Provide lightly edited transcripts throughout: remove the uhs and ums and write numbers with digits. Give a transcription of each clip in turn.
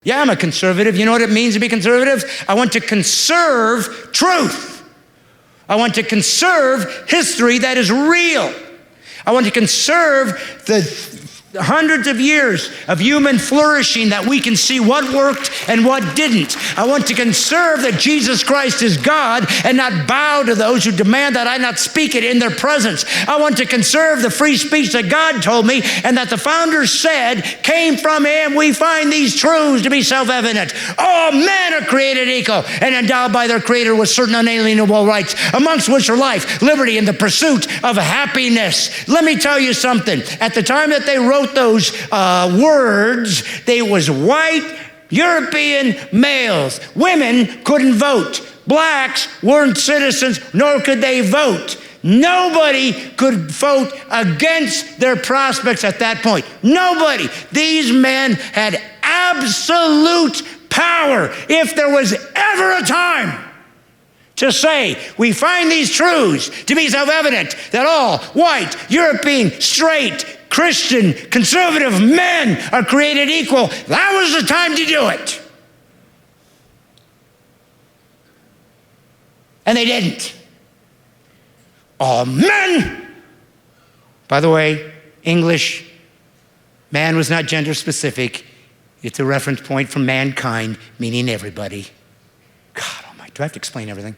Yeah, I'm a conservative. You know what it means to be conservative? I want to conserve truth. I want to conserve history that is real. I want to conserve the hundreds of years of human flourishing that we can see what worked and what didn't. I want to conserve that Jesus Christ is God and not bow to those who demand that I not speak it in their presence. I want to conserve the free speech that God told me and that the founders said came from him. We find these truths to be self-evident. All men are created equal and endowed by their Creator with certain unalienable rights, amongst which are life, liberty, and the pursuit of happiness. Let me tell you something. At the time that they wrote those words, they was white European males. Women couldn't vote. Blacks weren't citizens, nor could they vote. Nobody could vote against their prospects at that point. Nobody. These men had absolute power. If there was ever a time to say, we find these truths to be self-evident, that all white, European, straight, Christian, conservative men are created equal, that was the time to do it. And they didn't. All men. By the way, English, man was not gender specific. It's a reference point from mankind, meaning everybody. God almighty, do I have to explain everything?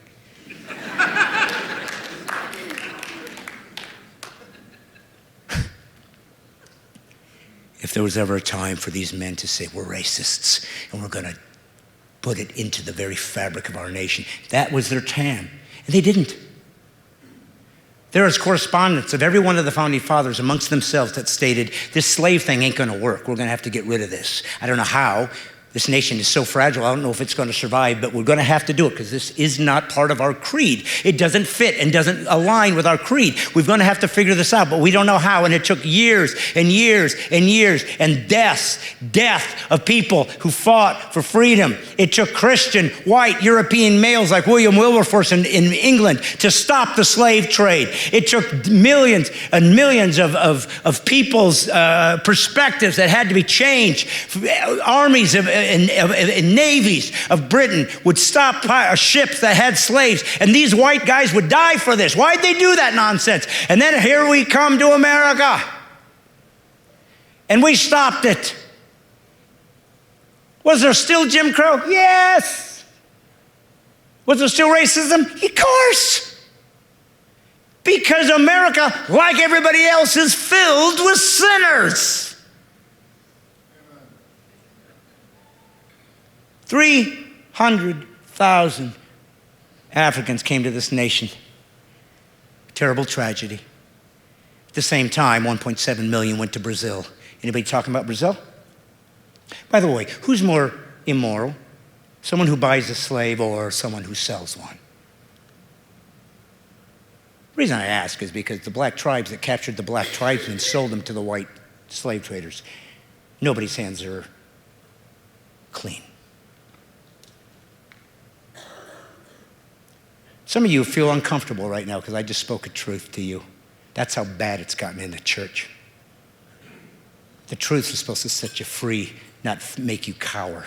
If there was ever a time for these men to say, we're racists, and we're going to put it into the very fabric of our nation, that was their time. And they didn't. There is correspondence of every one of the founding fathers amongst themselves that stated, this slave thing ain't going to work. We're going to have to get rid of this. I don't know how. This nation is so fragile, I don't know if it's going to survive, but we're going to have to do it because this is not part of our creed. It doesn't fit and doesn't align with our creed. We're going to have to figure this out, but we don't know how. And it took years and years and years and death of people who fought for freedom. It took Christian, white, European males like William Wilberforce in England to stop the slave trade. It took millions and millions of people's perspectives that had to be changed. Armies and navies of Britain would stop ships that had slaves, and these white guys would die for this. Why'd they do that nonsense? And then here we come to America, and we stopped it. Was there still Jim Crow? Yes. Was there still racism? Of course. Because America, like everybody else, is filled with sinners. 300,000 Africans came to this nation. Terrible tragedy. At the same time, 1.7 million went to Brazil. Anybody talking about Brazil? By the way, who's more immoral? Someone who buys a slave or someone who sells one? The reason I ask is because the black tribes that captured the black tribesmen sold them to the white slave traders. Nobody's hands are clean. Some of you feel uncomfortable right now because I just spoke a truth to you. That's how bad it's gotten in the church. The truth is supposed to set you free, not make you cower.